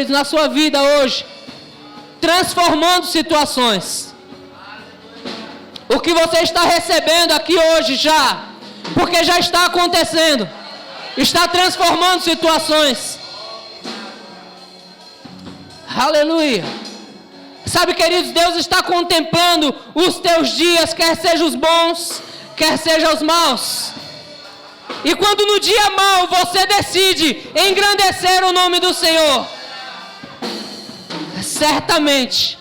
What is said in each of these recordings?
na sua vida hoje, transformando situações. O que você está recebendo aqui hoje já, porque já está acontecendo, está transformando situações. Aleluia. Sabe, queridos, Deus está contemplando os teus dias, quer sejam os bons, quer sejam os maus. E quando no dia mau você decide engrandecer o nome do Senhor, certamente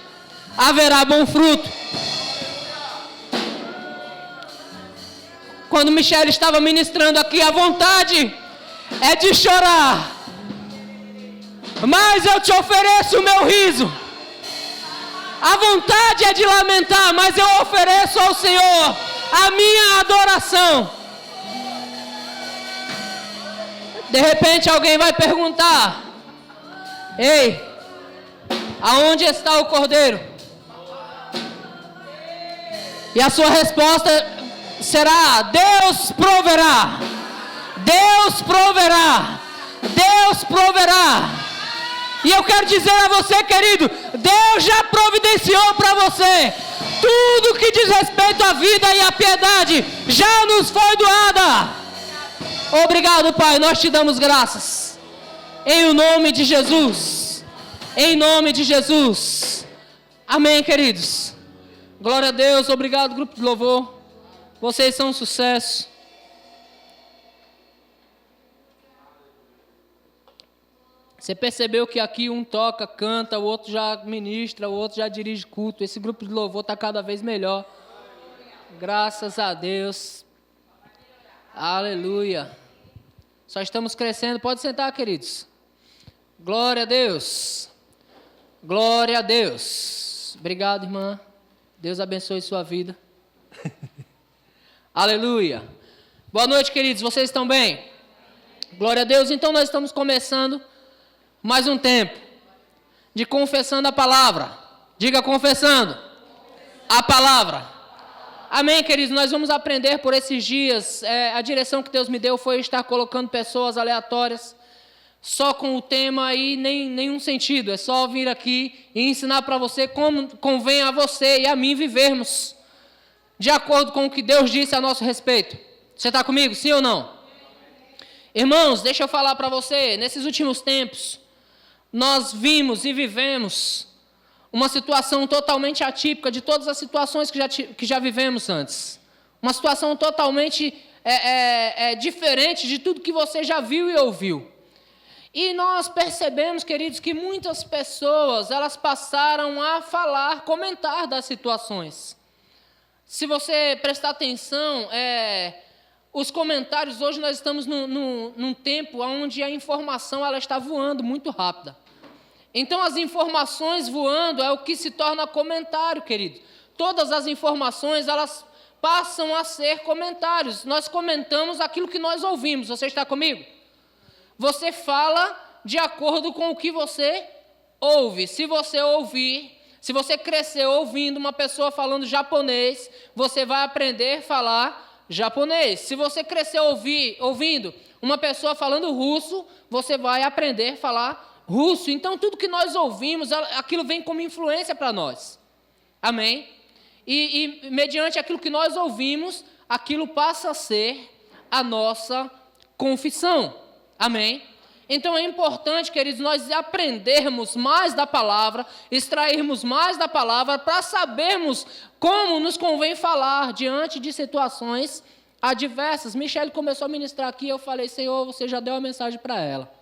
haverá bom fruto. Quando Michele estava ministrando aqui, a vontade é de chorar, mas eu te ofereço o meu riso. A vontade é de lamentar, mas eu ofereço ao Senhor a minha adoração. De repente alguém vai perguntar: ei, aonde está o cordeiro? E a sua resposta será: Deus proverá. Deus proverá. Deus proverá. E eu quero dizer a você, querido, Deus já providenciou para você tudo que diz respeito à vida e à piedade, já nos foi doada. Obrigado, Pai, nós te damos graças, em o nome de Jesus, em nome de Jesus, amém, queridos. Glória a Deus, obrigado, grupo de louvor, vocês são um sucesso. Você percebeu que aqui um toca, canta, o outro já ministra, o outro já dirige culto. Esse grupo de louvor está cada vez melhor. Graças a Deus. Aleluia. Só estamos crescendo. Pode sentar, queridos. Glória a Deus. Glória a Deus. Obrigado, irmã. Deus abençoe sua vida. Aleluia. Boa noite, queridos. Vocês estão bem? Glória a Deus. Então nós estamos começando mais um tempo de confessando a palavra. Diga: confessando a palavra. Amém, queridos? Nós vamos aprender por esses dias. A direção que Deus me deu foi estar colocando pessoas aleatórias, só com o tema e nenhum sentido. É só vir aqui e ensinar para você como convém a você e a mim vivermos de acordo com o que Deus disse a nosso respeito. Você está comigo? Sim ou não? Irmãos, deixa eu falar para você. Nesses últimos tempos, nós vimos e vivemos uma situação totalmente atípica de todas as situações que já vivemos antes. Uma situação totalmente diferente de tudo que você já viu e ouviu. E nós percebemos, queridos, que muitas pessoas, elas passaram a falar, comentar das situações. Se você prestar atenção, os comentários, hoje nós estamos num tempo onde a informação ela está voando muito rápida. Então, as informações voando é o que se torna comentário, querido. Todas as informações, elas passam a ser comentários. Nós comentamos aquilo que nós ouvimos. Você está comigo? Você fala de acordo com o que você ouve. Se você crescer ouvindo uma pessoa falando japonês, você vai aprender a falar japonês. Se você crescer ouvindo uma pessoa falando russo, você vai aprender a falar russo. Então, tudo que nós ouvimos, aquilo vem como influência para nós. Amém? E mediante aquilo que nós ouvimos, aquilo passa a ser a nossa confissão. Amém? Então, é importante, queridos, nós aprendermos mais da palavra, extrairmos mais da palavra, para sabermos como nos convém falar diante de situações adversas. Michele começou a ministrar aqui, eu falei: Senhor, você já deu a mensagem para ela.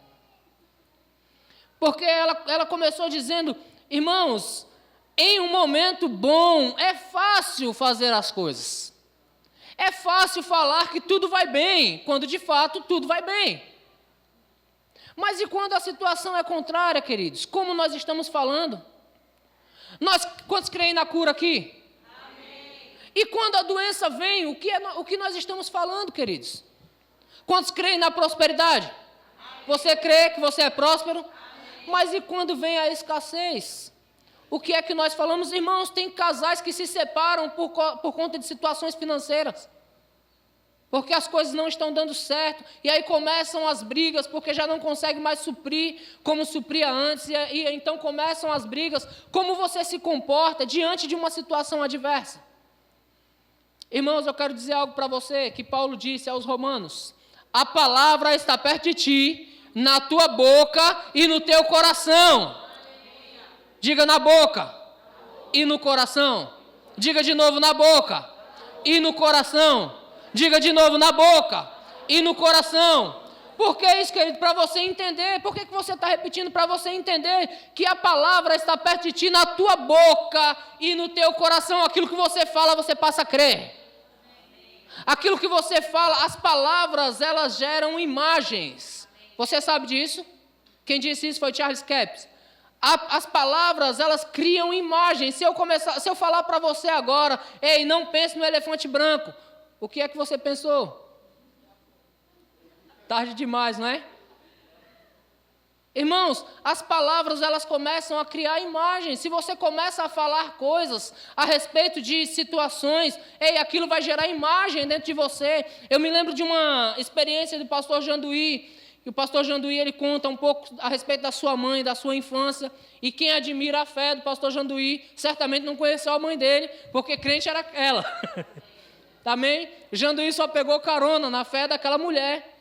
Porque ela começou dizendo: irmãos, em um momento bom, é fácil fazer as coisas. É fácil falar que tudo vai bem, quando de fato tudo vai bem. Mas e quando a situação é contrária, queridos? Como nós estamos falando? Quantos creem na cura aqui? Amém. E quando a doença vem, o que nós estamos falando, queridos? Quantos creem na prosperidade? Amém. Você crê que você é próspero? Mas e quando vem a escassez? O que é que nós falamos? Irmãos, tem casais que se separam por conta de situações financeiras. porque as coisas não estão dando certo, e aí começam as brigas, porque já não consegue mais suprir como supria antes, e então começam as brigas, como você se comporta diante de uma situação adversa. Irmãos, eu quero dizer algo para você, que Paulo disse aos Romanos: a palavra está perto de ti, na tua boca e no teu coração. Diga na boca e no coração. Diga de novo na boca e no coração. Diga de novo, na boca e no coração. Por que isso, querido? Para você entender. Por que você está repetindo? Para você entender que a palavra está perto de ti, na tua boca e no teu coração. Aquilo que você fala, você passa a crer. Aquilo que você fala, as palavras, elas geram imagens. Você sabe disso? Quem disse isso foi Charles Capps. As palavras, elas criam imagens. Se eu falar para você agora, ei, não pense no elefante branco. O que é que você pensou? Tarde demais, não é? Irmãos, as palavras, elas começam a criar imagens. Se você começa a falar coisas a respeito de situações, ei, aquilo vai gerar imagem dentro de você. Eu me lembro de uma experiência do pastor Janduí, e o pastor Janduí, ele conta um pouco a respeito da sua mãe, da sua infância, e quem admira a fé do pastor Janduí, certamente não conheceu a mãe dele, porque crente era ela. Amém? Janduí só pegou carona na fé daquela mulher.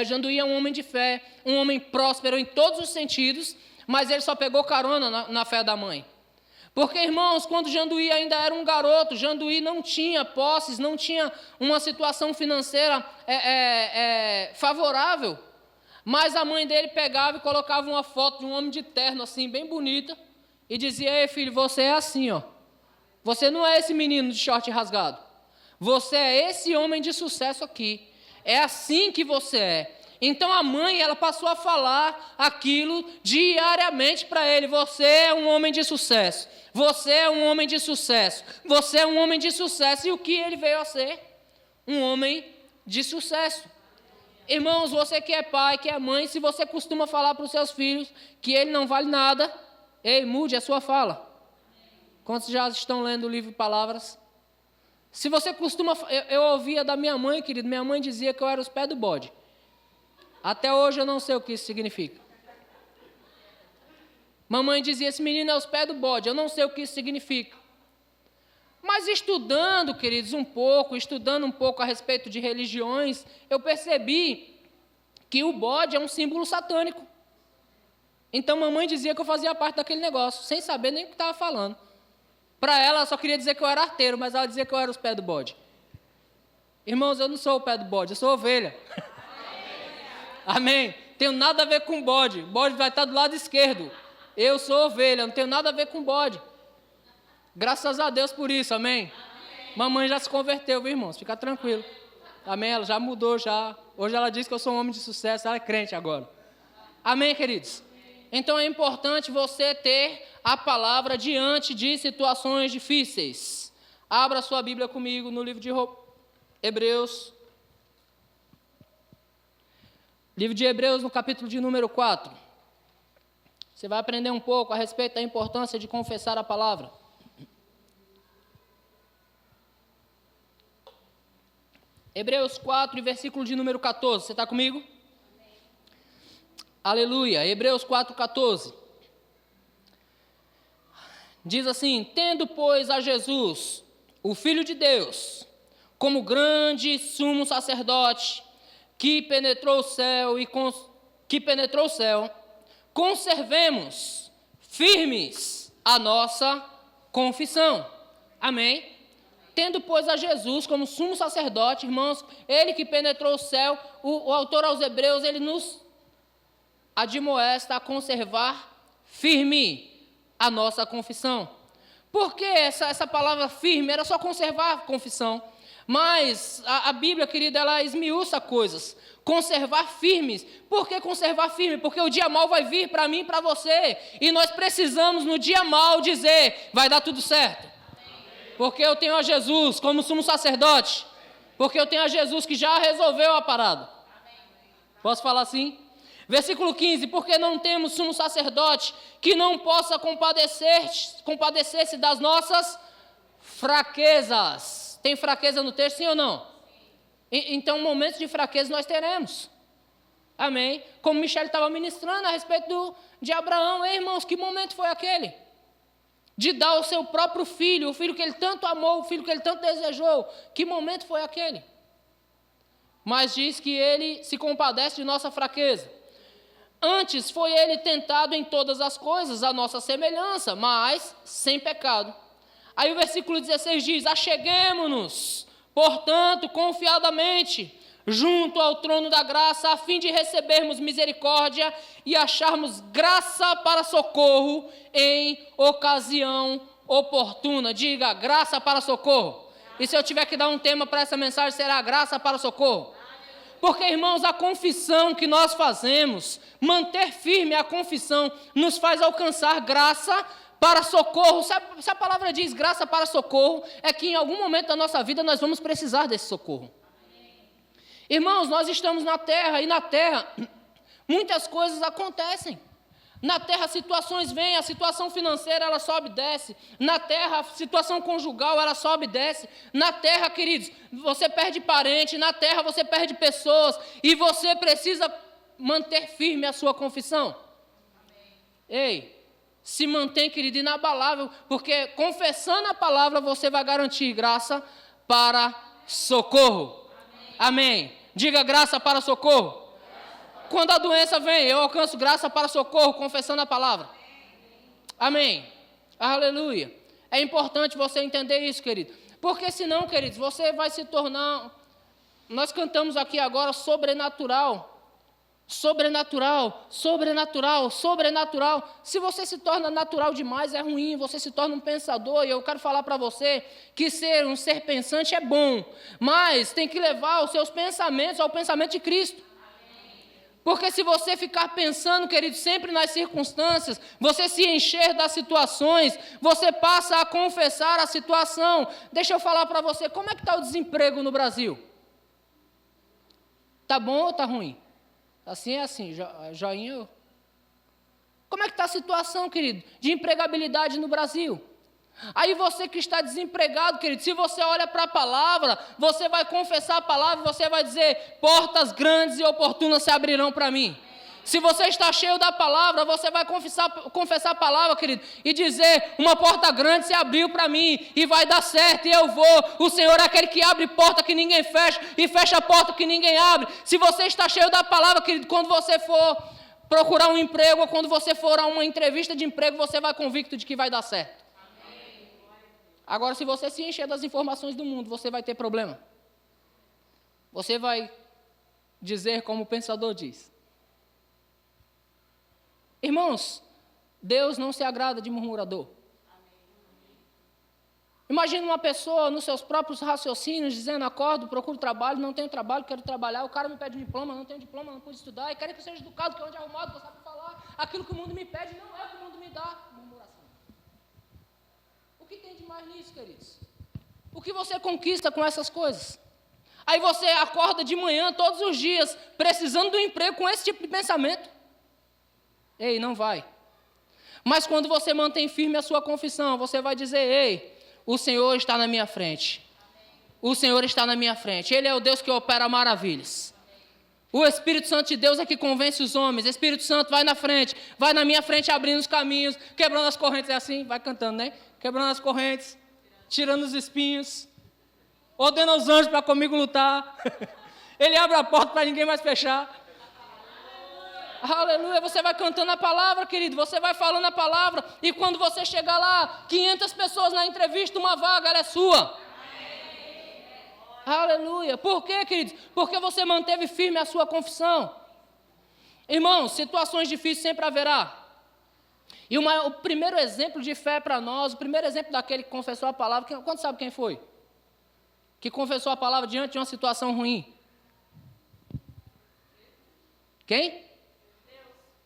Janduí é um homem de fé, um homem próspero em todos os sentidos, mas ele só pegou carona na fé da mãe. Porque, irmãos, quando Janduí ainda era um garoto, Janduí não tinha posses, não tinha uma situação financeira favorável, mas a mãe dele pegava e colocava uma foto de um homem de terno, assim, bem bonita, e dizia: ei, filho, você é assim, ó. Você não é esse menino de short rasgado. Você é esse homem de sucesso aqui. É assim que você é. Então a mãe, ela passou a falar aquilo diariamente para ele: você é um homem de sucesso. Você é um homem de sucesso. Você é um homem de sucesso. E o que ele veio a ser? Um homem de sucesso. Irmãos, você que é pai, que é mãe, se você costuma falar para os seus filhos que ele não vale nada, ei, mude a sua fala. Quantos já estão lendo o livro Palavras? Se você costuma... Eu ouvia da minha mãe, querido, minha mãe dizia que eu era os pés do bode. Até hoje eu não sei o que isso significa. Mamãe dizia: esse menino é os pés do bode, eu não sei o que isso significa. Mas estudando, queridos, estudando um pouco a respeito de religiões, eu percebi que o bode é um símbolo satânico. Então mamãe dizia que eu fazia parte daquele negócio, sem saber nem o que estava falando. Para ela, só queria dizer que eu era arteiro, mas ela dizia que eu era os pés do bode. Irmãos, eu não sou o pé do bode, eu sou ovelha. Amém? Tenho nada a ver com bode. O bode vai estar do lado esquerdo. Eu sou ovelha, não tenho nada a ver com bode. Graças a Deus por isso, amém? Mamãe já se converteu, viu, irmãos? Fica tranquilo. Amém? Ela já mudou, já. Hoje ela diz que eu sou um homem de sucesso, ela é crente agora. Amém, queridos? Então é importante você ter a palavra diante de situações difíceis. Abra sua Bíblia comigo no livro de Hebreus. Livro de Hebreus, no capítulo de número 4. Você vai aprender um pouco a respeito da importância de confessar a palavra. Hebreus 4, versículo de número 14. Você está comigo? Aleluia. Hebreus 4,14. Diz assim: tendo, pois, a Jesus, o Filho de Deus, como grande sumo sacerdote, que penetrou o céu, conservemos firmes a nossa confissão. Amém? Tendo, pois, a Jesus como sumo sacerdote, irmãos, ele que penetrou o céu, o autor aos Hebreus, ele nos admoesta a conservar firme a nossa confissão. Por que essa palavra firme? Era só conservar a confissão. Mas a Bíblia, querida, ela esmiuça coisas. Conservar firmes. Por que conservar firme? Porque o dia mau vai vir para mim e para você. E nós precisamos, no dia mau, dizer: vai dar tudo certo. Porque eu tenho a Jesus como sumo sacerdote. Porque eu tenho a Jesus que já resolveu a parada. Posso falar assim? Versículo 15: porque não temos sumo sacerdote que não possa compadecer-se das nossas fraquezas. Tem fraqueza no texto, sim ou não? Então, momentos de fraqueza nós teremos. Amém? Como Michele estava ministrando a respeito de Abraão. Ei, irmãos, que momento foi aquele? De dar o seu próprio filho, o filho que ele tanto amou, o filho que ele tanto desejou. Que momento foi aquele? Mas diz que ele se compadece de nossa fraqueza. Antes foi ele tentado em todas as coisas, a nossa semelhança, mas sem pecado. Aí o versículo 16 diz: acheguemo-nos, portanto, confiadamente, junto ao trono da graça, a fim de recebermos misericórdia e acharmos graça para socorro em ocasião oportuna. Diga, graça para socorro. E se eu tiver que dar um tema para essa mensagem, será graça para socorro. Porque, irmãos, a confissão que nós fazemos, manter firme a confissão, nos faz alcançar graça para socorro. Se a palavra diz graça para socorro, é que em algum momento da nossa vida nós vamos precisar desse socorro. Irmãos, nós estamos na terra, e na terra muitas coisas acontecem. Na terra situações vêm, a situação financeira ela sobe e desce. Na terra a situação conjugal ela sobe e desce. Na terra, queridos, você perde parente, na terra você perde pessoas. E você precisa manter firme a sua confissão. Ei, se mantém, querido, inabalável, porque confessando a palavra você vai garantir graça para socorro. Amém. Diga graça para socorro. Quando a doença vem, eu alcanço graça para socorro, confessando a palavra. Amém. Aleluia. É importante você entender isso, querido. Porque senão, queridos, você vai se tornar... Nós cantamos aqui agora sobrenatural. Sobrenatural, sobrenatural, sobrenatural. Se você se torna natural demais, é ruim. Você se torna um pensador. E eu quero falar para você que ser um ser pensante é bom. Mas tem que levar os seus pensamentos ao pensamento de Cristo. Porque se você ficar pensando, querido, sempre nas circunstâncias, você se encher das situações, você passa a confessar a situação. Deixa eu falar para você, como é que está o desemprego no Brasil? Está bom ou está ruim? Assim é assim, joinha. Como é que está a situação, querido, de empregabilidade no Brasil? Aí você que está desempregado, querido, se você olha para a palavra, você vai confessar a palavra, você vai dizer, portas grandes e oportunas se abrirão para mim. Se você está cheio da palavra, você vai confessar a palavra, querido, e dizer, uma porta grande se abriu para mim, e vai dar certo, e eu vou. O Senhor é aquele que abre porta que ninguém fecha, e fecha a porta que ninguém abre. Se você está cheio da palavra, querido, quando você for procurar um emprego, ou quando você for a uma entrevista de emprego, você vai convicto de que vai dar certo. Agora, se você se encher das informações do mundo, você vai ter problema. Você vai dizer como o pensador diz. Irmãos, Deus não se agrada de murmurador. Imagina uma pessoa nos seus próprios raciocínios, dizendo, acordo, procuro trabalho, não tenho trabalho, quero trabalhar, o cara me pede um diploma, não tenho diploma, não pude estudar, e quero que eu seja educado, que é onde é arrumado, que eu saiba falar. Aquilo que o mundo me pede não é o que o mundo me dá. Murmuração. O que tem de mais nisso, queridos? O que você conquista com essas coisas? Aí você acorda de manhã, todos os dias, precisando do emprego com esse tipo de pensamento. Ei, não vai. Mas quando você mantém firme a sua confissão, você vai dizer, ei, o Senhor está na minha frente. O Senhor está na minha frente. Ele é o Deus que opera maravilhas. O Espírito Santo de Deus é que convence os homens. O Espírito Santo vai na frente, vai na minha frente abrindo os caminhos, quebrando as correntes, é assim, vai cantando, né? Quebrando as correntes, tirando os espinhos, ordena os anjos para comigo lutar. Ele abre a porta para ninguém mais fechar. Aleluia, você vai cantando a palavra, querido, você vai falando a palavra, e quando você chegar lá, 500 pessoas na entrevista, uma vaga, ela é sua. Aleluia. Por quê, queridos? Porque você manteve firme a sua confissão. Irmãos, situações difíceis sempre haverá. E o primeiro exemplo de fé para nós, o primeiro exemplo daquele que confessou a palavra, quanto sabe quem foi? Que confessou a palavra diante de uma situação ruim? Quem?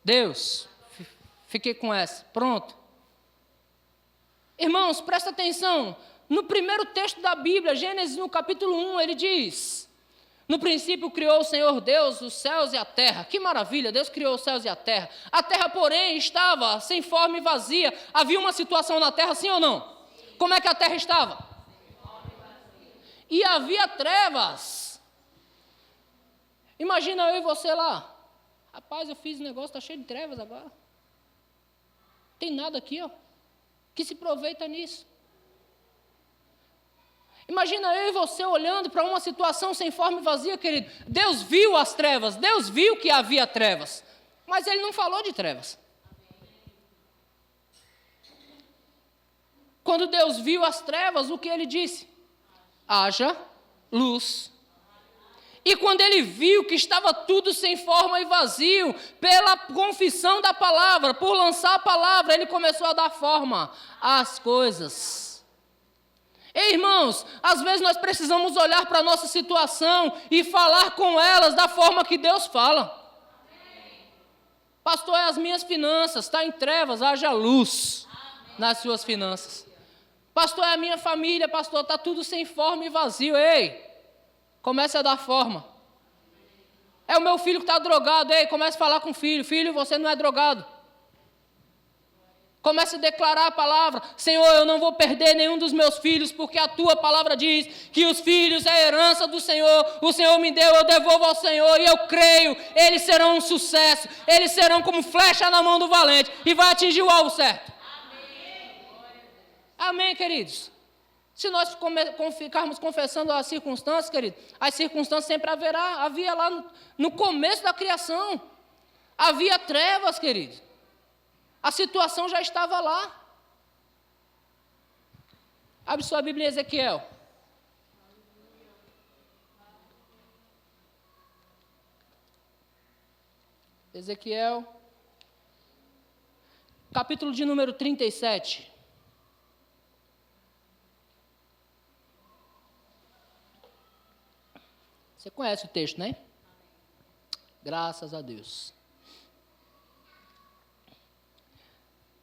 Deus. Fiquei com essa. Pronto. Irmãos, presta atenção. No primeiro texto da Bíblia, Gênesis, no capítulo 1, ele diz: no princípio criou o Senhor Deus os céus e a terra. Que maravilha, Deus criou os céus e a terra. A terra, porém, estava sem forma e vazia. Havia uma situação na terra, sim ou não? Como é que a terra estava? E havia trevas Imagina eu e você lá. Rapaz, eu fiz um negócio, está cheio de trevas agora. Tem nada aqui, ó, que se aproveita nisso. Imagina eu e você olhando para uma situação sem forma e vazia, querido. Deus viu as trevas, Deus viu que havia trevas, mas Ele não falou de trevas. Quando Deus viu as trevas, o que Ele disse? Haja luz. E quando Ele viu que estava tudo sem forma e vazio, pela confissão da palavra, por lançar a palavra, Ele começou a dar forma às coisas. Ei, irmãos, às vezes nós precisamos olhar para a nossa situação e falar com elas da forma que Deus fala. Pastor, é as minhas finanças, está em trevas, haja luz nas suas finanças. Pastor, é a minha família, pastor, está tudo sem forma e vazio. Ei, comece a dar forma. É o meu filho que está drogado. Ei, comece a falar com o filho. Filho, você não é drogado. Comece a declarar a palavra. Senhor, eu não vou perder nenhum dos meus filhos, porque a tua palavra diz que os filhos é a herança do Senhor. O Senhor me deu, eu devolvo ao Senhor. E eu creio, eles serão um sucesso. Eles serão como flecha na mão do valente. E vai atingir o alvo certo. Amém, queridos? Se nós ficarmos confessando as circunstâncias, querido, as circunstâncias sempre havia lá no começo da criação. Havia trevas, querido. A situação já estava lá. Abre sua Bíblia em Ezequiel. Ezequiel, capítulo de número 37. Você conhece o texto, né? Graças a Deus.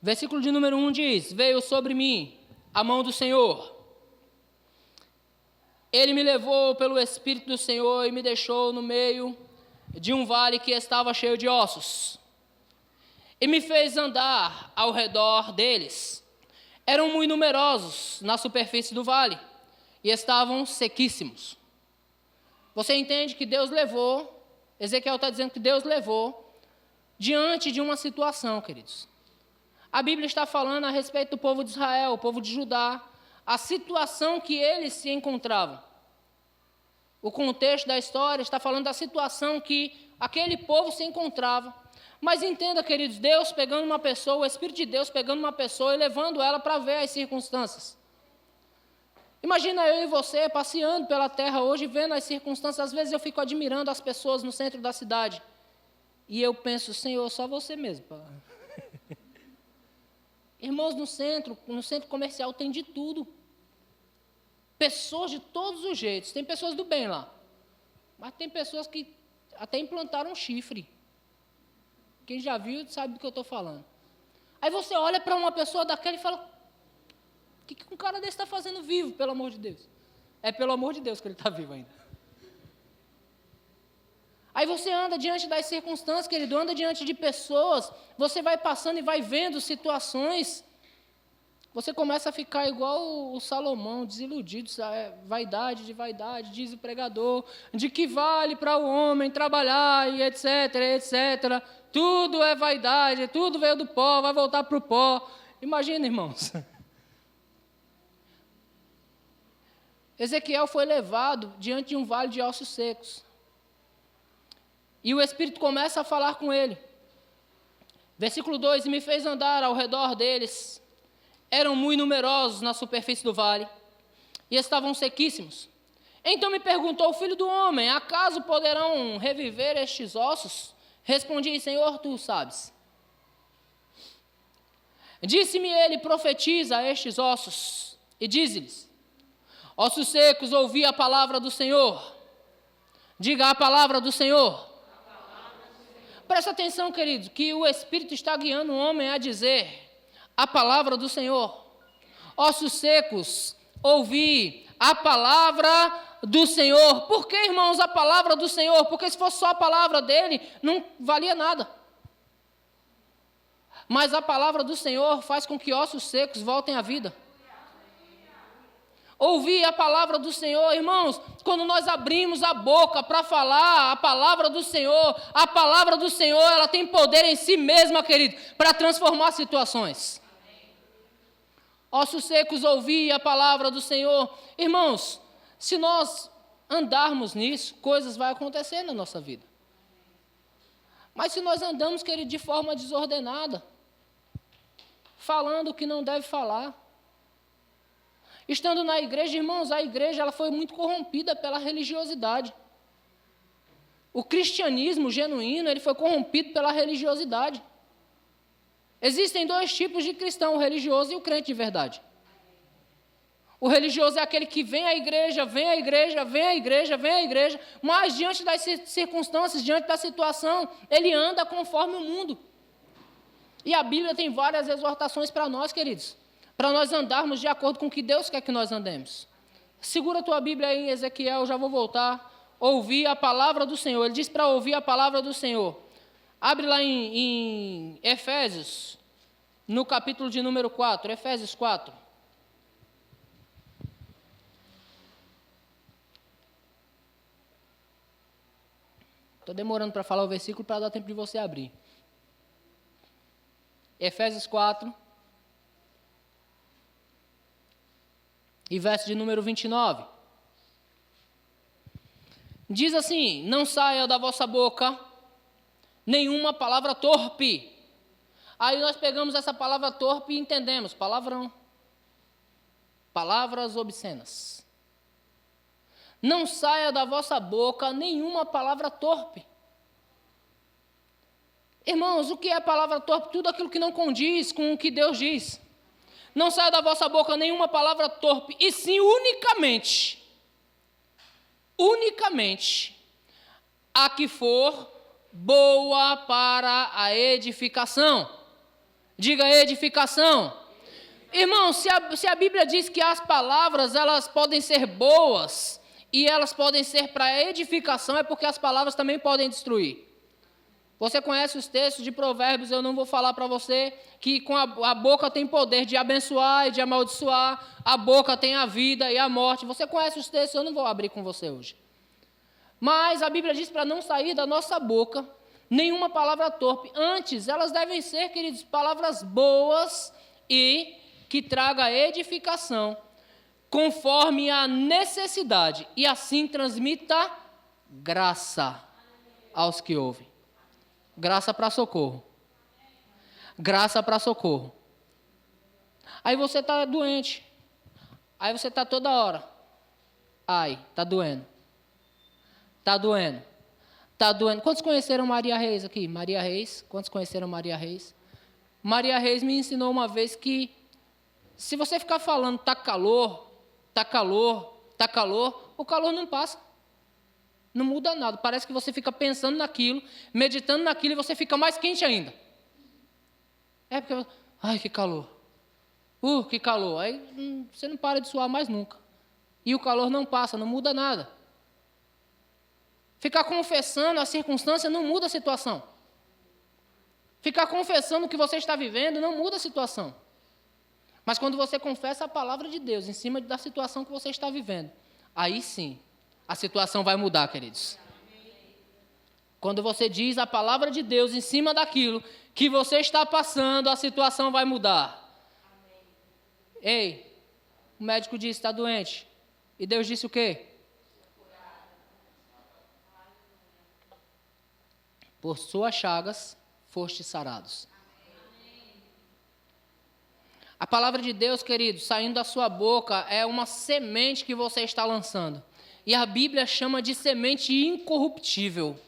Versículo de número 1 diz: veio sobre mim a mão do Senhor. Ele me levou pelo Espírito do Senhor e me deixou no meio de um vale que estava cheio de ossos. E me fez andar ao redor deles. Eram muito numerosos na superfície do vale e estavam sequíssimos. Você entende que Deus levou, Ezequiel está dizendo que Deus levou diante de uma situação, queridos. A Bíblia está falando a respeito do povo de Israel, o povo de Judá, a situação que eles se encontravam. O contexto da história está falando da situação que aquele povo se encontrava. Mas entenda, queridos, Deus pegando uma pessoa, o Espírito de Deus pegando uma pessoa e levando ela para ver as circunstâncias. Imagina eu e você passeando pela terra hoje, vendo as circunstâncias. Às vezes eu fico admirando as pessoas no centro da cidade. E eu penso, Senhor, só você mesmo. Irmãos, no centro comercial tem de tudo. Pessoas de todos os jeitos. Tem pessoas do bem lá. Mas tem pessoas que até implantaram um chifre. Quem já viu sabe do que eu estou falando. Aí você olha para uma pessoa daquela e fala: o que um cara desse está fazendo vivo, pelo amor de Deus? É pelo amor de Deus que ele está vivo ainda. Aí você anda diante das circunstâncias, querido, anda diante de pessoas, você vai passando e vai vendo situações, você começa a ficar igual o Salomão, desiludido, vaidade, diz o pregador, de que vale para o homem trabalhar e etc, etc. Tudo é vaidade, tudo veio do pó, vai voltar para o pó. Imagina, irmãos. Ezequiel foi levado diante de um vale de ossos secos. E o Espírito começa a falar com ele. Versículo 2: e me fez andar ao redor deles. Eram muito numerosos na superfície do vale, e estavam sequíssimos. Então me perguntou: filho do homem, acaso poderão reviver estes ossos? Respondi: Senhor, tu sabes. Disse-me ele: profetiza a estes ossos, e dize-lhes: ossos secos, ouvi a palavra do Senhor. Diga a palavra do Senhor. Presta atenção, queridos, que o Espírito está guiando o homem a dizer a palavra do Senhor. Ossos secos, ouvi a palavra do Senhor. Por que, irmãos, a palavra do Senhor? Porque se fosse só a palavra dele, não valia nada. Mas a palavra do Senhor faz com que ossos secos voltem à vida. Ouvir a palavra do Senhor, irmãos, quando nós abrimos a boca para falar a palavra do Senhor, ela tem poder em si mesma, querido, para transformar situações. Ossos secos, ouvir a palavra do Senhor. Irmãos, se nós andarmos nisso, coisas vão acontecer na nossa vida. Mas se nós andamos, querido, de forma desordenada, falando o que não deve falar, estando na igreja, irmãos, a igreja ela foi muito corrompida pela religiosidade. O cristianismo genuíno, ele foi corrompido pela religiosidade. Existem dois tipos de cristão, o religioso e o crente de verdade. O religioso é aquele que vem à igreja, mas diante das circunstâncias, diante da situação, ele anda conforme o mundo. E a Bíblia tem várias exortações para nós, queridos, para nós andarmos de acordo com o que Deus quer que nós andemos. Segura a tua Bíblia aí em Ezequiel, já vou voltar. Ouvir a palavra do Senhor. Ele diz para ouvir a palavra do Senhor. Abre lá em Efésios, no capítulo de número 4, Efésios 4. Estou demorando para falar o versículo para dar tempo de você abrir. Efésios 4, e verso de número 29. Diz assim: não saia da vossa boca nenhuma palavra torpe. Aí nós pegamos essa palavra torpe e entendemos, palavrão. Palavras obscenas. Não saia da vossa boca nenhuma palavra torpe. Irmãos, o que é palavra torpe? Tudo aquilo que não condiz com o que Deus diz. Não saia da vossa boca nenhuma palavra torpe, e sim unicamente a que for boa para a edificação. Diga edificação. Irmãos, se a Bíblia diz que as palavras elas podem ser boas e elas podem ser para edificação, é porque as palavras também podem destruir. Você conhece os textos de Provérbios, eu não vou falar para você que com a boca tem poder de abençoar e de amaldiçoar, a boca tem a vida e a morte. Você conhece os textos, eu não vou abrir com você hoje. Mas a Bíblia diz para não sair da nossa boca nenhuma palavra torpe. Antes, elas devem ser, queridos, palavras boas e que traga edificação, conforme a necessidade, e assim transmita graça aos que ouvem. Graça para socorro. Graça para socorro. Aí você está doente. Aí você está toda hora. Ai, está doendo. Está doendo. Está doendo. Quantos conheceram Maria Reis aqui? Maria Reis. Quantos conheceram Maria Reis? Maria Reis me ensinou uma vez que se você ficar falando está calor, está calor, está calor, o calor não passa. Não muda nada. Parece que você fica pensando naquilo, meditando naquilo e você fica mais quente ainda. É porque, ai, que calor. Que calor. Aí você não para de suar mais nunca. E o calor não passa, não muda nada. Ficar confessando a circunstância não muda a situação. Ficar confessando o que você está vivendo não muda a situação. Mas quando você confessa a palavra de Deus em cima da situação que você está vivendo, aí sim, a situação vai mudar, queridos. Quando você diz a palavra de Deus em cima daquilo que você está passando, a situação vai mudar. Ei, o médico disse, está doente. E Deus disse o quê? Por suas chagas fostes sarados. A palavra de Deus, querido, saindo da sua boca, é uma semente que você está lançando. E a Bíblia chama de semente incorruptível.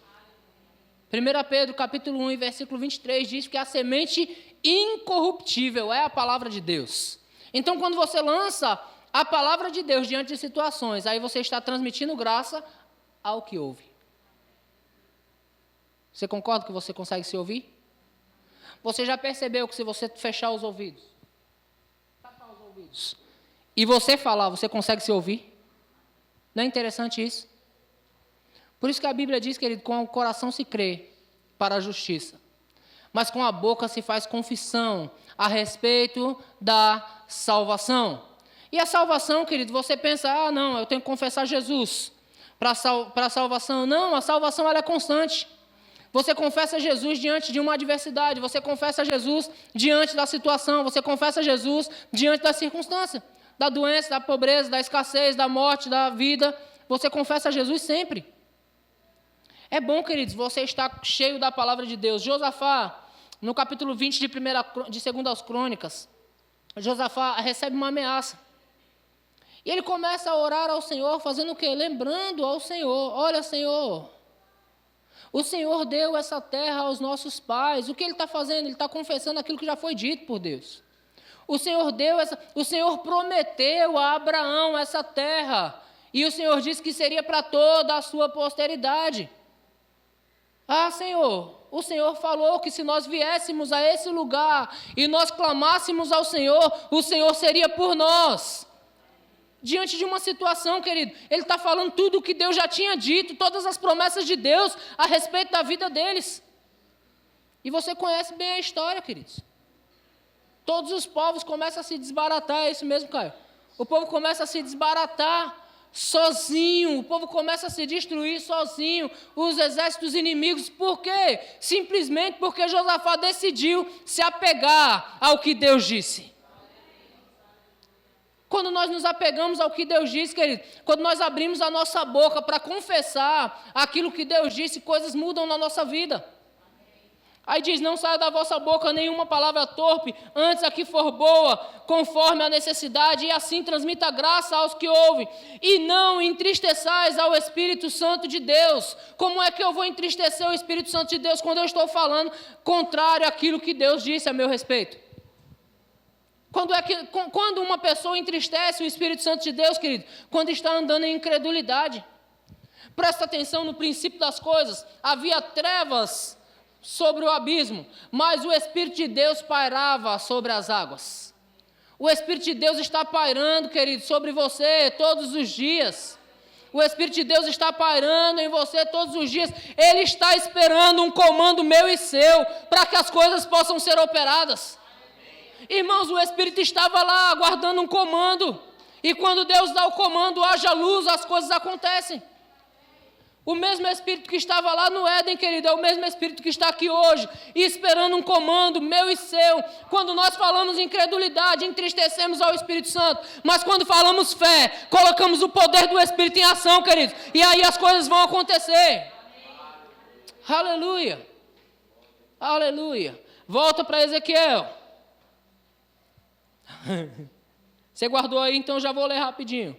1 Pedro, capítulo 1, versículo 23, diz que a semente incorruptível é a palavra de Deus. Então, quando você lança a palavra de Deus diante de situações, aí você está transmitindo graça ao que ouve. Você concorda que você consegue se ouvir? Você já percebeu que se você fechar os ouvidos, tapar os ouvidos, e você falar, você consegue se ouvir? Não é interessante isso? Por isso que a Bíblia diz, querido, com o coração se crê para a justiça, mas com a boca se faz confissão a respeito da salvação. E a salvação, querido, você pensa, não, eu tenho que confessar Jesus para a salvação. Não, a salvação ela é constante. Você confessa Jesus diante de uma adversidade, você confessa Jesus diante da situação, você confessa Jesus diante da circunstância, da doença, da pobreza, da escassez, da morte, da vida. Você confessa Jesus sempre. É bom, queridos, você estar cheio da palavra de Deus. Josafá, no capítulo 20 de 2 Crônicas, Josafá recebe uma ameaça. E ele começa a orar ao Senhor, fazendo o quê? Lembrando ao Senhor. Olha, Senhor, o Senhor deu essa terra aos nossos pais. O que ele está fazendo? Ele está confessando aquilo que já foi dito por Deus. O Senhor prometeu a Abraão essa terra. E o Senhor disse que seria para toda a sua posteridade. Senhor, o Senhor falou que se nós viéssemos a esse lugar e nós clamássemos ao Senhor, o Senhor seria por nós. Diante de uma situação, querido, ele está falando tudo o que Deus já tinha dito, todas as promessas de Deus a respeito da vida deles. E você conhece bem a história, queridos. Todos os povos começam a se desbaratar, é isso mesmo, Caio? O povo começa a se desbaratar sozinho, o povo começa a se destruir sozinho, os exércitos inimigos. Por quê? Simplesmente porque Josafá decidiu se apegar ao que Deus disse. Quando nós nos apegamos ao que Deus disse, querido, quando nós abrimos a nossa boca para confessar aquilo que Deus disse, coisas mudam na nossa vida. Aí diz, não saia da vossa boca nenhuma palavra torpe, antes a que for boa, conforme a necessidade, e assim transmita graça aos que ouvem. E não entristeçais ao Espírito Santo de Deus. Como é que eu vou entristecer o Espírito Santo de Deus quando eu estou falando contrário àquilo que Deus disse a meu respeito? Quando uma pessoa entristece o Espírito Santo de Deus, querido? Quando está andando em incredulidade. Presta atenção no princípio das coisas. Havia trevas sobre o abismo, mas o Espírito de Deus pairava sobre as águas. O Espírito de Deus está pairando, querido, sobre você todos os dias. O Espírito de Deus está pairando em você todos os dias. Ele está esperando um comando meu e seu, para que as coisas possam ser operadas. Irmãos, o Espírito estava lá aguardando um comando, e quando Deus dá o comando, haja luz, as coisas acontecem. O mesmo Espírito que estava lá no Éden, querido, é o mesmo Espírito que está aqui hoje, esperando um comando meu e seu. Quando nós falamos incredulidade, entristecemos ao Espírito Santo, mas quando falamos fé, colocamos o poder do Espírito em ação, querido, e aí as coisas vão acontecer. Aleluia, aleluia. Volta para Ezequiel. Você guardou aí, então já vou ler rapidinho.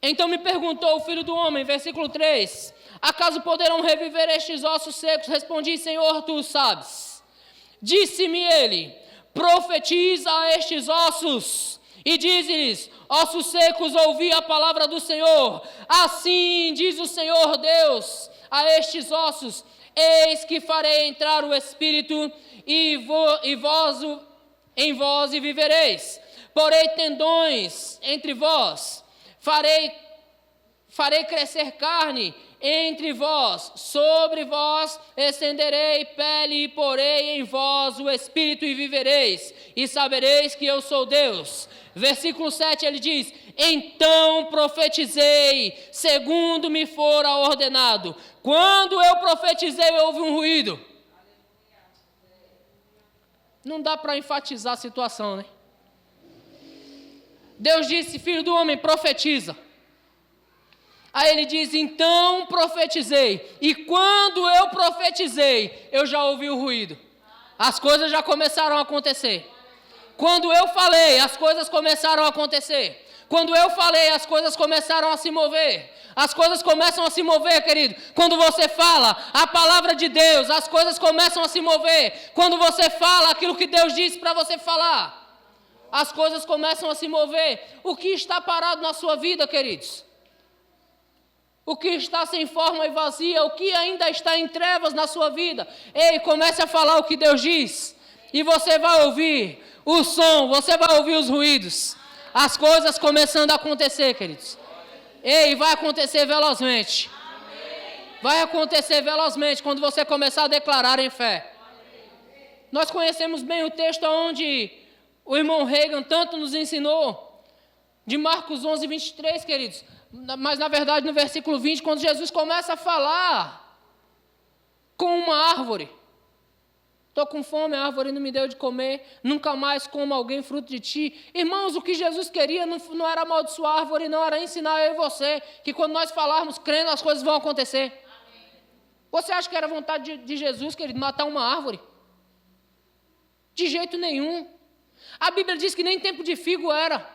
Então me perguntou o filho do homem, versículo 3, acaso poderão reviver estes ossos secos? Respondi, Senhor, tu sabes. Disse-me ele, profetiza a estes ossos, e diz-lhes, ossos secos, ouvi a palavra do Senhor. Assim diz o Senhor Deus a estes ossos, eis que farei entrar o Espírito em vós e vivereis. Porei tendões entre vós, farei crescer carne entre vós, sobre vós estenderei pele e porei em vós o Espírito e vivereis, e sabereis que eu sou Deus. Versículo 7 ele diz, então profetizei, segundo me fora ordenado. Quando eu profetizei, houve um ruído. Não dá para enfatizar a situação, né? Deus disse, filho do homem, profetiza. Aí ele diz, então profetizei. E quando eu profetizei, eu já ouvi o ruído. As coisas já começaram a acontecer. Quando eu falei, as coisas começaram a acontecer. Quando eu falei, as coisas começaram a se mover. As coisas começam a se mover, querido. Quando você fala a palavra de Deus, as coisas começam a se mover. Quando você fala aquilo que Deus disse para você falar, as coisas começam a se mover. O que está parado na sua vida, queridos? O que está sem forma e vazia? O que ainda está em trevas na sua vida? Ei, comece a falar o que Deus diz. E você vai ouvir o som, você vai ouvir os ruídos. As coisas começando a acontecer, queridos. Ei, vai acontecer velozmente. Vai acontecer velozmente quando você começar a declarar em fé. Nós conhecemos bem o texto onde o irmão Reagan tanto nos ensinou. de Marcos 11, 23, queridos. Mas, na verdade, no versículo 20, quando Jesus começa a falar com uma árvore. Estou com fome, a árvore não me deu de comer, nunca mais como alguém fruto de ti. Irmãos, o que Jesus queria não era amaldiçoar a árvore, não era ensinar eu e você, que quando nós falarmos crendo, as coisas vão acontecer. Amém. Você acha que era vontade de Jesus, querido, matar uma árvore? De jeito nenhum. A Bíblia diz que nem tempo de figo era.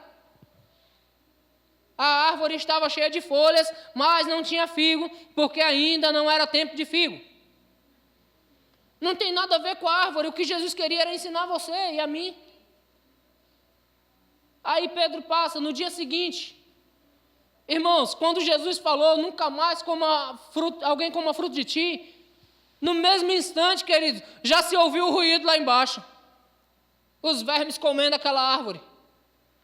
A árvore estava cheia de folhas, mas não tinha figo, porque ainda não era tempo de figo. Não tem nada a ver com a árvore, o que Jesus queria era ensinar você e a mim. Aí Pedro passa, no dia seguinte, irmãos, quando Jesus falou, nunca mais alguém coma fruto de ti, no mesmo instante, queridos, já se ouviu o ruído lá embaixo. Os vermes comendo aquela árvore,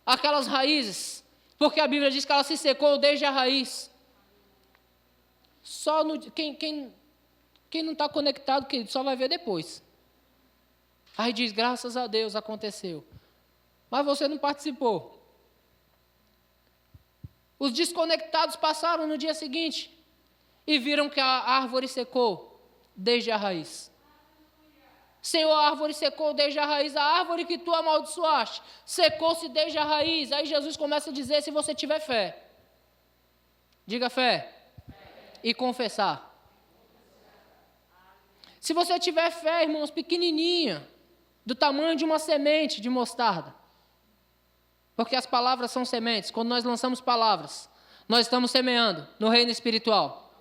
aquelas raízes, porque a Bíblia diz que ela se secou desde a raiz. Só quem não está conectado, querido, só vai ver depois. Aí diz, graças a Deus aconteceu. Mas você não participou. Os desconectados passaram no dia seguinte e viram que a árvore secou desde a raiz. Senhor, a árvore secou desde a raiz, a árvore que tu amaldiçoaste, secou-se desde a raiz. Aí Jesus começa a dizer, se você tiver fé, diga fé, e confessar. Se você tiver fé, irmãos, pequenininha, do tamanho de uma semente de mostarda, porque as palavras são sementes, quando nós lançamos palavras, nós estamos semeando no reino espiritual.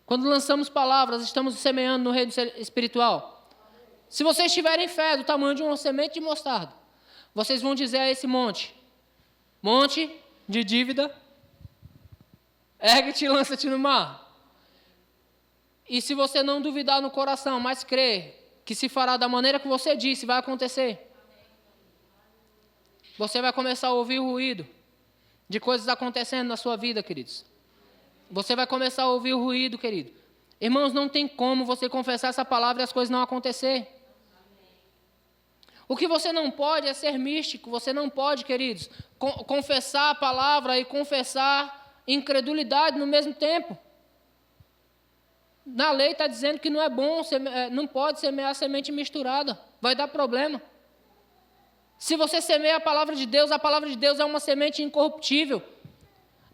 Quando lançamos palavras, estamos semeando no reino espiritual. Se vocês tiverem fé do tamanho de uma semente de mostarda, vocês vão dizer a esse monte de dívida, ergue-te e lança-te no mar. E se você não duvidar no coração, mas crer que se fará da maneira que você disse, vai acontecer. Você vai começar a ouvir o ruído de coisas acontecendo na sua vida, queridos. Você vai começar a ouvir o ruído, querido. Irmãos, não tem como você confessar essa palavra e as coisas não acontecer. O que você não pode é ser místico, você não pode, queridos, confessar a palavra e confessar incredulidade no mesmo tempo. Na lei está dizendo que não é bom, não pode semear semente misturada, vai dar problema. Se você semeia a palavra de Deus é uma semente incorruptível.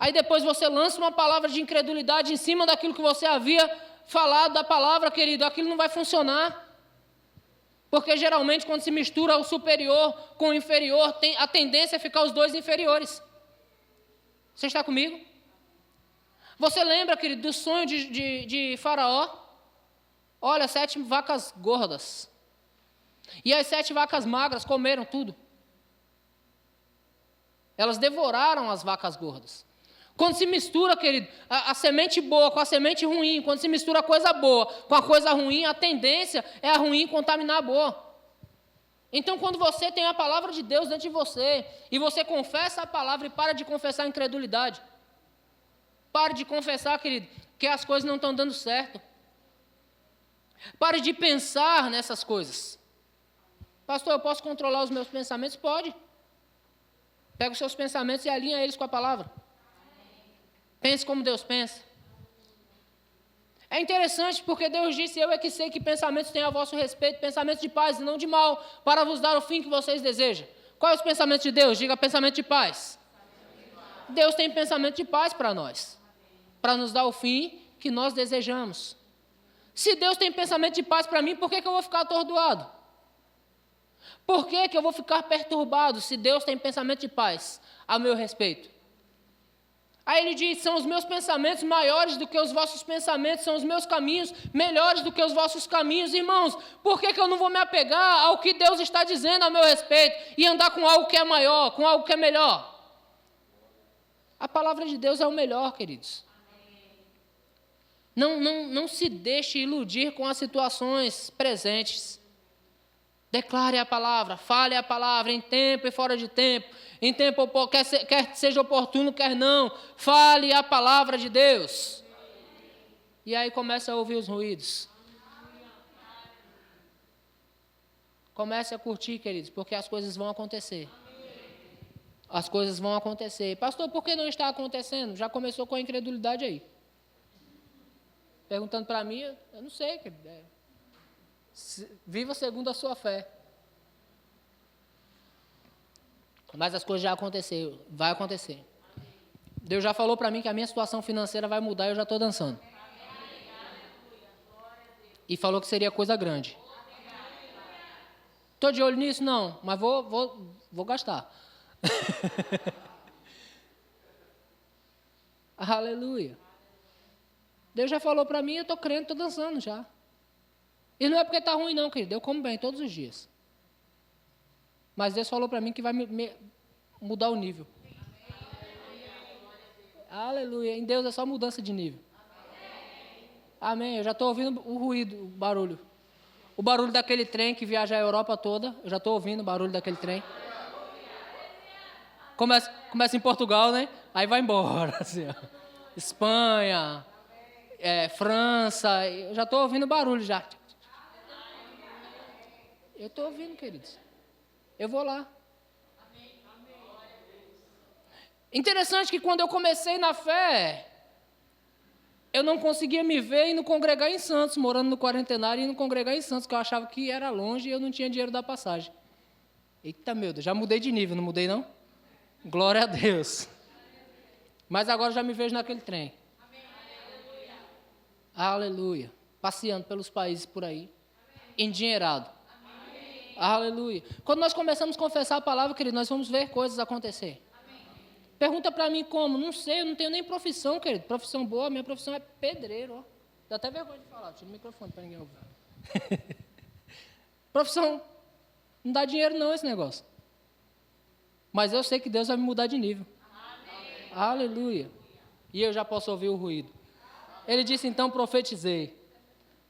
Aí depois você lança uma palavra de incredulidade em cima daquilo que você havia falado da palavra, querido, aquilo não vai funcionar. Porque geralmente quando se mistura o superior com o inferior, a tendência é ficar os dois inferiores. Você está comigo? Você lembra, querido, do sonho de Faraó? Olha, 7 vacas gordas. E as 7 vacas magras comeram tudo. Elas devoraram as vacas gordas. Quando se mistura, querido, a semente boa com a semente ruim, quando se mistura a coisa boa com a coisa ruim, a tendência é a ruim contaminar a boa. Então, quando você tem a palavra de Deus dentro de você, e você confessa a palavra e para de confessar a incredulidade. Pare de confessar, querido, que as coisas não estão dando certo. Pare de pensar nessas coisas. Pastor, eu posso controlar os meus pensamentos? Pode. Pega os seus pensamentos e alinha eles com a palavra. Pense como Deus pensa. É interessante porque Deus disse, eu é que sei que pensamentos têm a vosso respeito, pensamentos de paz e não de mal, para vos dar o fim que vocês desejam. Quais os pensamentos de Deus? Diga pensamento de paz. Deus tem pensamento de paz para nós, para nos dar o fim que nós desejamos. Se Deus tem pensamento de paz para mim, por que eu vou ficar atordoado? Por que eu vou ficar perturbado se Deus tem pensamento de paz a meu respeito? Aí ele diz, são os meus pensamentos maiores do que os vossos pensamentos, são os meus caminhos melhores do que os vossos caminhos. Irmãos, por que eu não vou me apegar ao que Deus está dizendo a meu respeito e andar com algo que é maior, com algo que é melhor? A palavra de Deus é o melhor, queridos. Não se deixe iludir com as situações presentes. Declare a palavra, fale a palavra em tempo e fora de tempo. Em tempo, quer seja oportuno, quer não. Fale a palavra de Deus. E aí começa a ouvir os ruídos. Comece a curtir, queridos, porque as coisas vão acontecer. as coisas vão acontecer. Pastor, por que não está acontecendo? Já começou com a incredulidade aí. Perguntando para mim, eu não sei. Viva segundo a sua fé. Mas as coisas já aconteceram, vai acontecer. Deus já falou para mim que a minha situação financeira vai mudar e eu já estou dançando. E falou que seria coisa grande. Estou de olho nisso? Não, mas vou gastar. Aleluia. Deus já falou para mim, eu estou crendo, estou dançando já. E não é porque está ruim não, querido, eu como bem todos os dias. Mas Deus falou para mim que vai mudar o nível. Aleluia. Em Deus é só mudança de nível. Amém. Eu já estou ouvindo o ruído, o barulho. O barulho daquele trem que viaja a Europa toda. Eu já estou ouvindo o barulho daquele trem. Começa em Portugal, né? Aí vai embora. Assim, ó. Espanha, França. Eu já estou ouvindo o barulho já. Eu estou ouvindo, queridos. Eu vou lá. Interessante que quando eu comecei na fé, eu não conseguia me ver indo congregar em Santos, morando no Quarentenário e indo congregar em Santos, que eu achava que era longe e eu não tinha dinheiro da passagem. Eita, meu Deus, já mudei de nível, não mudei não? Glória a Deus. Mas agora já me vejo naquele trem. Aleluia. Passeando pelos países por aí, endinheirado. Aleluia. Quando nós começamos a confessar a palavra, querido, nós vamos ver coisas acontecer. Amém. Pergunta para mim como? Não sei, eu não tenho nem profissão, querido. Profissão boa, minha profissão é pedreiro. Ó. Dá até vergonha de falar, tira o microfone para ninguém ouvir. Profissão. Não dá dinheiro não esse negócio. Mas eu sei que Deus vai me mudar de nível. Amém. Aleluia. E eu já posso ouvir o ruído. Ele disse, então, profetizei.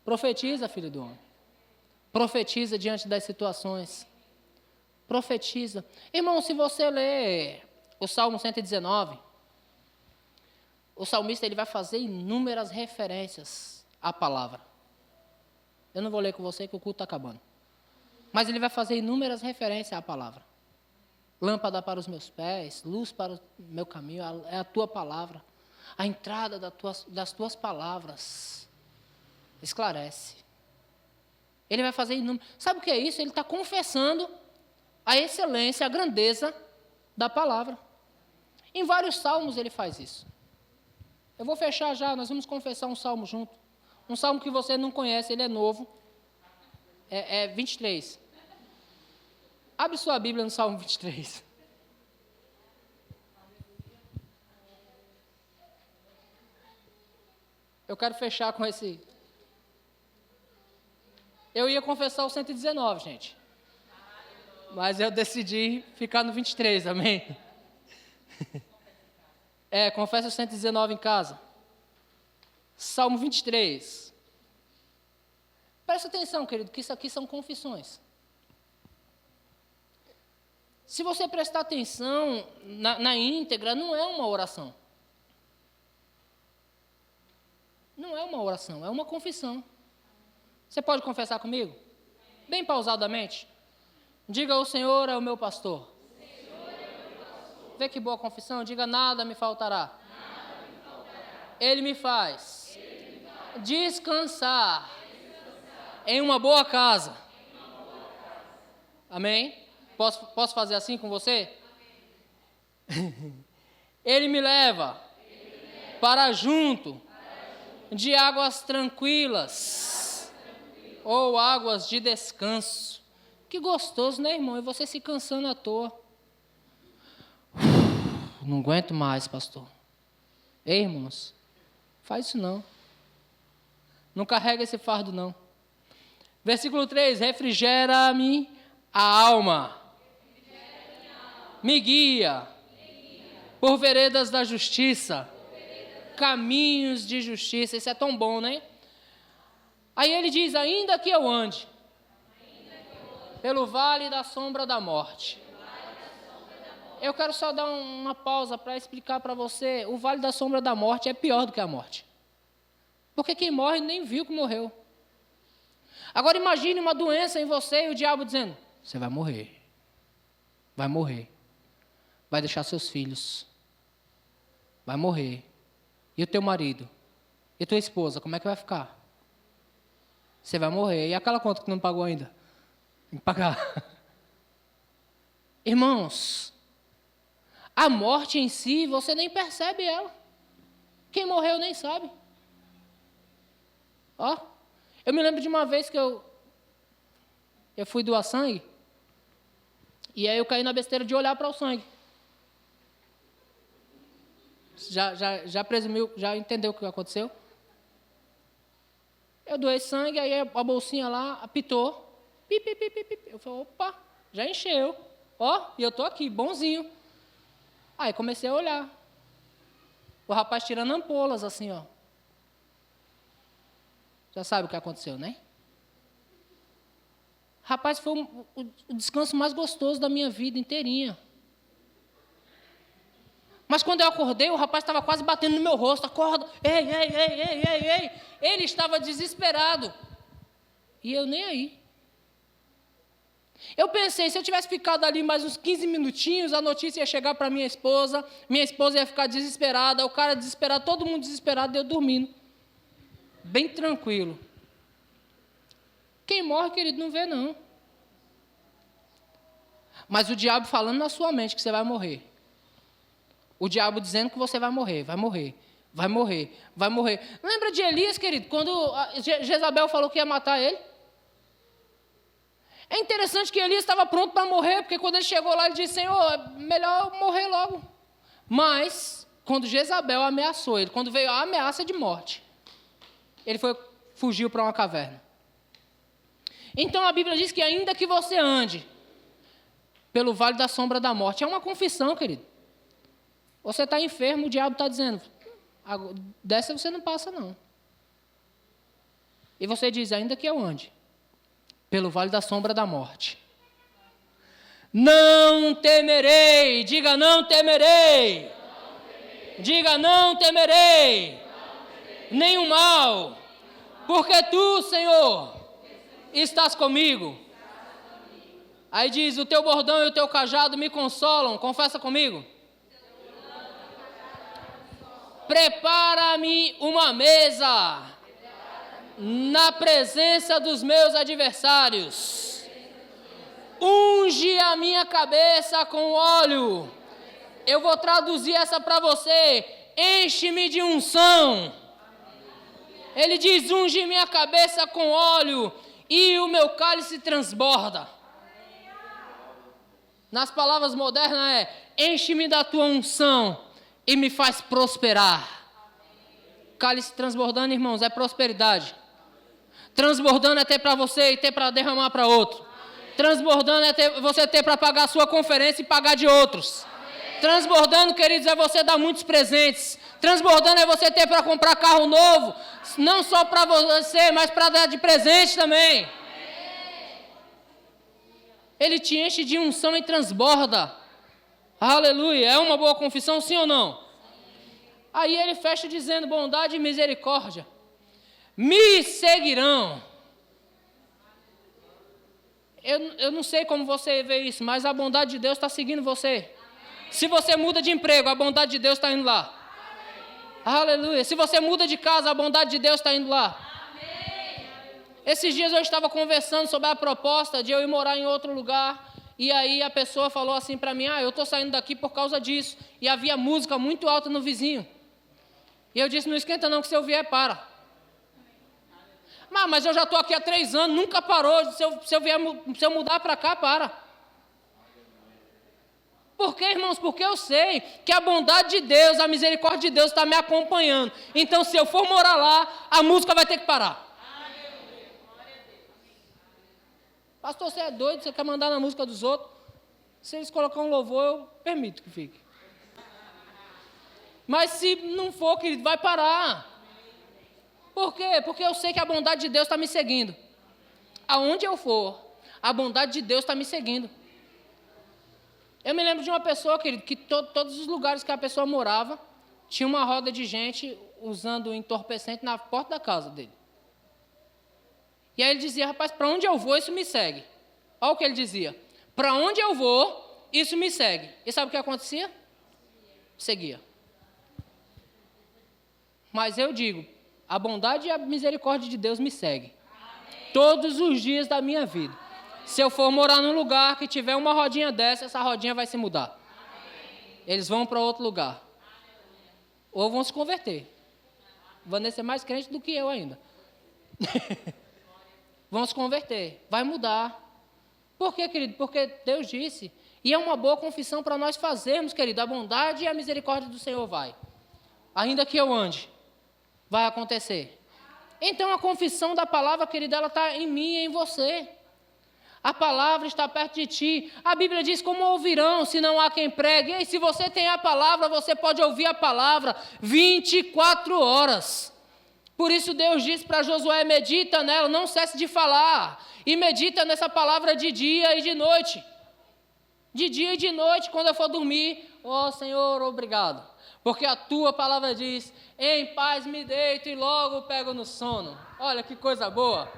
Profetiza, filho do homem. Profetiza diante das situações. Profetiza. Irmão, se você ler o Salmo 119, o salmista ele vai fazer inúmeras referências à palavra. Eu não vou ler com você que o culto está acabando. Mas ele vai fazer inúmeras referências à palavra. Lâmpada para os meus pés, luz para o meu caminho, é a tua palavra. A entrada das tuas palavras esclarece. Ele vai fazer inúmeros. Sabe o que é isso? Ele está confessando a excelência, a grandeza da palavra. Em vários salmos ele faz isso. Eu vou fechar já, nós vamos confessar um salmo junto. Um salmo que você não conhece, ele é novo. É 23. Abre sua Bíblia no Salmo 23. Eu quero fechar com esse... Eu ia confessar o 119, gente. Mas eu decidi ficar no 23, amém? Confessa o 119 em casa. Salmo 23. Presta atenção, querido, que isso aqui são confissões. Se você prestar atenção na íntegra, não é uma oração. Não é uma oração, é uma confissão. Você pode confessar comigo? Bem pausadamente. Diga, o Senhor é o meu pastor. Vê que boa confissão. Diga, nada me faltará. Ele me faz descansar em uma boa casa. Amém? Posso fazer assim com você? Ele me leva para junto de águas tranquilas. Ou águas de descanso. Que gostoso, né, irmão? E você se cansando à toa. Não aguento mais, pastor. Ei, irmãos, faz isso não. Não carrega esse fardo, não. Versículo 3. Refrigera-me a alma. Me guia por veredas da justiça. Caminhos de justiça. Isso é tão bom, né? Aí ele diz, ainda que eu ande pelo vale da sombra da morte. Eu quero só dar uma pausa para explicar para você, o vale da sombra da morte é pior do que a morte. Porque quem morre nem viu que morreu. Agora imagine uma doença em você e o diabo dizendo, você vai morrer. Vai morrer. vai deixar seus filhos, vai morrer. E o teu marido? E tua esposa, como é que vai ficar? Você vai morrer. E aquela conta que não pagou ainda? Tem que pagar. Irmãos, a morte em si, você nem percebe ela. Quem morreu nem sabe. Ó, eu me lembro de uma vez que eu fui doar sangue, e aí eu caí na besteira de olhar para o sangue. Já presumiu, já entendeu o que aconteceu? Eu doei sangue, aí a bolsinha lá apitou. Pi, pi, pi, pi, pi. Eu falei, opa, já encheu. Ó, e eu tô aqui, bonzinho. Aí comecei a olhar. O rapaz tirando ampolas, assim, ó. Já sabe o que aconteceu, né? Rapaz, foi o descanso mais gostoso da minha vida inteirinha. Mas quando eu acordei, o rapaz estava quase batendo no meu rosto. Acorda, ei, ei, ei, ei, ei, ei. Ele estava desesperado. E eu nem aí. Eu pensei, se eu tivesse ficado ali mais uns 15 minutinhos, a notícia ia chegar para minha esposa ia ficar desesperada, o cara desesperado, todo mundo desesperado, eu dormindo. Bem tranquilo. Quem morre, querido, não vê não. Mas o diabo falando na sua mente que você vai morrer. O diabo dizendo que você vai morrer, vai morrer, vai morrer, vai morrer. Lembra de Elias, querido, quando Jezabel falou que ia matar ele? É interessante que Elias estava pronto para morrer, porque quando ele chegou lá, ele disse, Senhor, é melhor eu morrer logo. Mas, quando Jezabel ameaçou ele, quando veio a ameaça de morte, ele fugiu para uma caverna. Então a Bíblia diz que ainda que você ande pelo vale da sombra da morte, é uma confissão, querido. Você está enfermo, o diabo está dizendo, dessa você não passa não. E você diz, ainda que eu ande pelo vale da sombra da morte, não temerei, diga não temerei, diga não temerei, nenhum mal, porque tu, Senhor, estás comigo. Aí diz, o teu bordão e o teu cajado me consolam, confessa comigo. Prepara-me uma mesa na presença dos meus adversários. Unge a minha cabeça com óleo. Eu vou traduzir essa para você. Enche-me de unção. Ele diz, unge minha cabeça com óleo e o meu cálice transborda. Nas palavras modernas é, enche-me da tua unção e me faz prosperar. Cálice transbordando, irmãos, é prosperidade. Transbordando é ter para você e ter para derramar para outro. Transbordando é você ter para pagar a sua conferência e pagar de outros. Transbordando, queridos, é você dar muitos presentes. Transbordando é você ter para comprar carro novo, não só para você, mas para dar de presente também. Ele te enche de unção e transborda. Aleluia. É uma boa confissão, sim ou não? Aí ele fecha dizendo, bondade e misericórdia me seguirão. Eu não sei como você vê isso, mas a bondade de Deus está seguindo você. Se você muda de emprego, a bondade de Deus está indo lá. Aleluia. Se você muda de casa, a bondade de Deus está indo lá. Esses dias eu estava conversando sobre a proposta de eu ir morar em outro lugar, e aí a pessoa falou assim para mim, eu estou saindo daqui por causa disso, e havia música muito alta no vizinho. E eu disse, não esquenta não, que se eu vier, para. Mas eu já estou aqui há 3 anos, nunca parou, se eu mudar para cá, para. Por quê, irmãos? Porque eu sei que a bondade de Deus, a misericórdia de Deus está me acompanhando. Então, se eu for morar lá, a música vai ter que parar. Pastor, você é doido? Você quer mandar na música dos outros? Se eles colocar um louvor, eu permito que fique. Mas se não for, querido, vai parar. Por quê? Porque eu sei que a bondade de Deus está me seguindo. Aonde eu for, a bondade de Deus está me seguindo. Eu me lembro de uma pessoa, querido, que todos os lugares que a pessoa morava, tinha uma roda de gente usando entorpecente na porta da casa dele. E aí ele dizia, rapaz, para onde eu vou, isso me segue. Olha o que ele dizia. Para onde eu vou, isso me segue. E sabe o que acontecia? Seguia. Mas eu digo, a bondade e a misericórdia de Deus me seguem. Todos os dias da minha vida. Se eu for morar num lugar que tiver uma rodinha dessa, essa rodinha vai se mudar. Eles vão para outro lugar. Ou vão se converter. Vanessa é mais crente do que eu ainda. Vão se converter. Vai mudar. Por quê, querido? Porque Deus disse. E é uma boa confissão para nós fazermos, querido. A bondade e a misericórdia do Senhor vai. Ainda que eu ande, vai acontecer. Então a confissão da palavra, querido, ela está em mim e em você. A palavra está perto de ti. A Bíblia diz, como ouvirão se não há quem pregue? E se você tem a palavra, você pode ouvir a palavra 24 horas. Por isso Deus disse para Josué, medita nela, não cesse de falar. E medita nessa palavra de dia e de noite. De dia e de noite, quando eu for dormir, ó Senhor, obrigado. Porque a tua palavra diz, em paz me deito e logo pego no sono. Olha que coisa boa.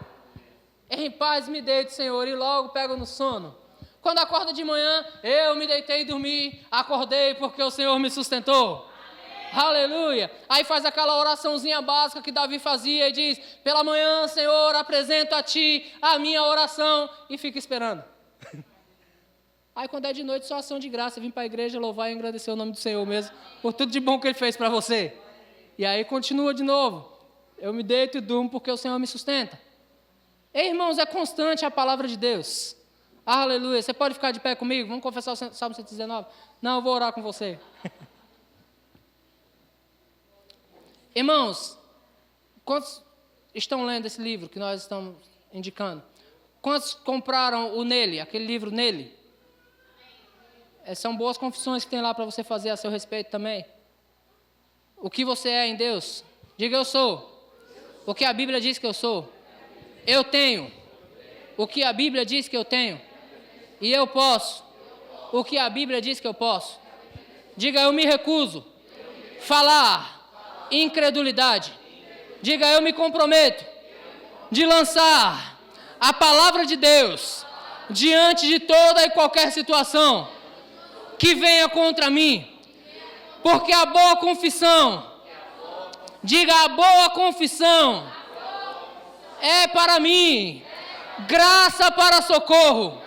Em paz me deito, Senhor, e logo pego no sono. Quando acorda de manhã, eu me deitei e dormi, acordei porque o Senhor me sustentou. Amém. Aleluia. Aí faz aquela oraçãozinha básica que Davi fazia e diz, pela manhã, Senhor, apresento a Ti a minha oração e fica esperando. Aí quando é de noite, só ação de graça, vim para a igreja louvar e agradecer o nome do Senhor mesmo, por tudo de bom que Ele fez para você. E aí continua de novo, eu me deito e durmo porque o Senhor me sustenta. Ei, irmãos, é constante a palavra de Deus. Aleluia. Você pode ficar de pé comigo? Vamos confessar o Salmo 119? Não, eu vou orar com você. Irmãos, quantos estão lendo esse livro que nós estamos indicando? Quantos compraram o Nele, aquele livro Nele? São boas confissões que tem lá para você fazer a seu respeito também. O que você é em Deus? Diga, eu sou. O que a Bíblia diz que eu sou. Eu tenho o que a Bíblia diz que eu tenho. E eu posso o que a Bíblia diz que eu posso. Diga, eu me recuso. Falar incredulidade. Diga, eu me comprometo de lançar a palavra de Deus diante de toda e qualquer situação que venha contra mim. Porque a boa confissão, diga, a boa confissão é para mim, graça para socorro.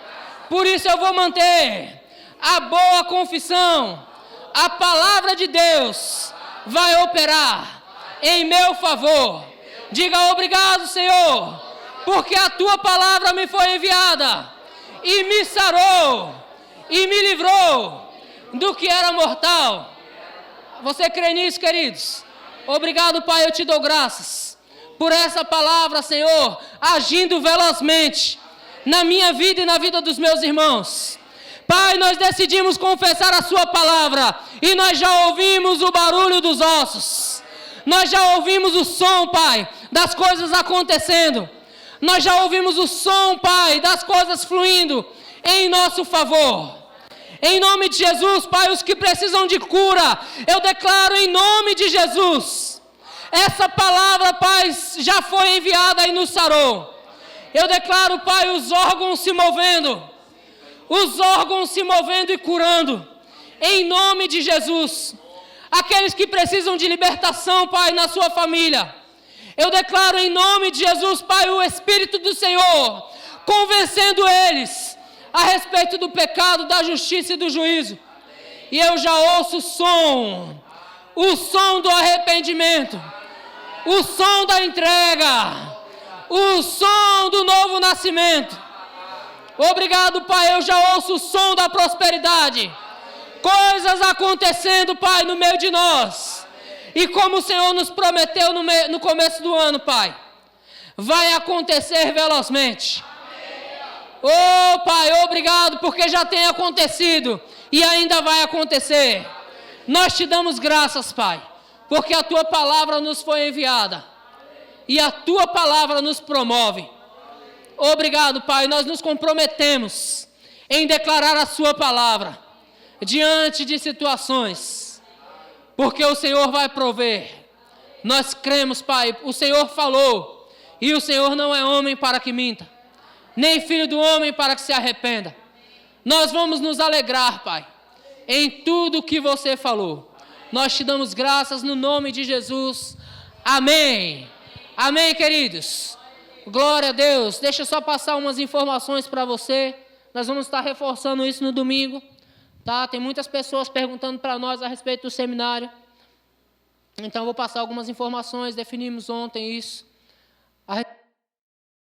Por isso eu vou manter a boa confissão. A palavra de Deus vai operar em meu favor. Diga, obrigado, Senhor, porque a tua palavra me foi enviada e me sarou e me livrou do que era mortal. Você crê nisso, queridos? Obrigado, Pai, eu te dou graças por essa palavra, Senhor, agindo velozmente na minha vida e na vida dos meus irmãos. Pai, nós decidimos confessar a sua palavra e nós já ouvimos o barulho dos ossos. Nós já ouvimos o som, Pai, das coisas acontecendo. Nós já ouvimos o som, Pai, das coisas fluindo em nosso favor. Em nome de Jesus, Pai, os que precisam de cura, eu declaro em nome de Jesus. Essa palavra, Pai, já foi enviada e nos sarou. Eu declaro, Pai, os órgãos se movendo e curando, em nome de Jesus. Aqueles que precisam de libertação, Pai, na sua família, eu declaro em nome de Jesus, Pai, o Espírito do Senhor, convencendo eles a respeito do pecado, da justiça e do juízo. E eu já ouço o som do arrependimento, o som da entrega, o som do novo nascimento. Obrigado, Pai, eu já ouço o som da prosperidade. Coisas acontecendo, Pai, no meio de nós. E como o Senhor nos prometeu no começo do ano, Pai, vai acontecer velozmente. Oh, Pai, obrigado, porque já tem acontecido e ainda vai acontecer. Nós te damos graças, Pai, porque a Tua palavra nos foi enviada e a Tua palavra nos promove. Obrigado, Pai, nós nos comprometemos em declarar a Sua palavra diante de situações, porque o Senhor vai prover. Nós cremos, Pai, o Senhor falou e o Senhor não é homem para que minta, nem filho do homem para que se arrependa. Nós vamos nos alegrar, Pai, em tudo que você falou. Nós te damos graças no nome de Jesus. Amém. Amém, queridos. Glória a Deus. Deixa eu só passar umas informações para você. Nós vamos estar reforçando isso no domingo. Tá? Tem muitas pessoas perguntando para nós a respeito do seminário. Então, eu vou passar algumas informações. Definimos ontem isso.